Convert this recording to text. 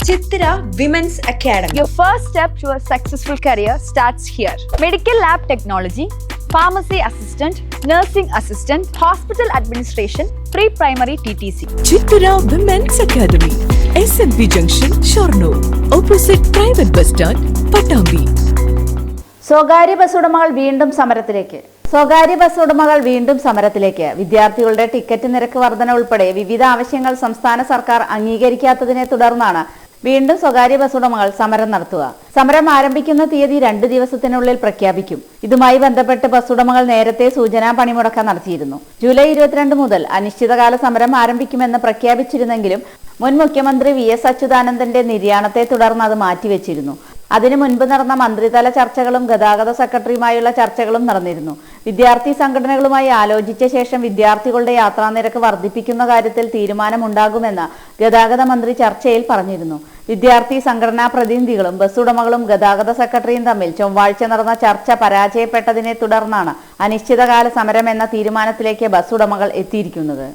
Chitra Women's Academy. Your first step to a successful career starts here. Medical lab technology, pharmacy assistant, nursing assistant, hospital administration, pre-primary TTC. Chitra Women's Academy, SMB Junction, Shornur, opposite private bus stand, Patambi. സ്വകാര്യ bus ഉടമകൾ വീണ്ടും സമരത്തിലേക്ക്. വിദ്യാർത്ഥികളുടെ ticket നിരക്ക് വർധന ഉൾപ്പെടെ വിവിധ ആവശ്യങ്ങൾ സംസ്ഥാന സർക്കാർ അംഗീകരിക്കാത്തതിനെ തുടർന്നാണ് വീണ്ടും സ്വകാര്യ ബസ് ഉടമകൾ സമരം നടത്തുക. സമരം ആരംഭിക്കുന്ന തീയതി 2 ദിവസത്തിനുള്ളിൽ പ്രഖ്യാപിക്കും. ഇതുമായി ബന്ധപ്പെട്ട് ബസ് ഉടമകൾ നേരത്തെ സൂചനാ പണിമുടക്കം നടത്തിയിരുന്നു. ജൂലൈ 22 മുതൽ അനിശ്ചിതകാല സമരം ആരംഭിക്കുമെന്ന് പ്രഖ്യാപിച്ചിരുന്നെങ്കിലും മുൻ മുഖ്യമന്ത്രി VS അച്യുതാനന്ദന്റെ നിര്യാണത്തെ തുടർന്ന് അത് മാറ്റിവെച്ചിരുന്നു. അതിനു മുൻപ് നടന്ന മന്ത്രിതല ചർച്ചകളും ഗതാഗത സെക്രട്ടറിയുമായുള്ള ചർച്ചകളും നടന്നിരുന്നു. വിദ്യാർത്ഥി സംഘടനകളുമായി ആലോചിച്ച ശേഷം വിദ്യാർത്ഥികളുടെ യാത്രാനിരക്ക് വർദ്ധിപ്പിക്കുന്ന കാര്യത്തിൽ തീരുമാനമുണ്ടാകുമെന്ന് ഗതാഗത മന്ത്രി ചർച്ചയിൽ പറഞ്ഞിരുന്നു. വിദ്യാർത്ഥി സംഘടനാ പ്രതിനിധികളും ബസ് ഉടമകളും ഗതാഗത സെക്രട്ടറിയും തമ്മിൽ ചൊവ്വാഴ്ച നടന്ന ചർച്ച പരാജയപ്പെട്ടതിനെ തുടർന്നാണ് അനിശ്ചിതകാല സമരം എന്ന തീരുമാനത്തിലേക്ക് ബസ് ഉടമകൾ എത്തിയിരിക്കുന്നത്.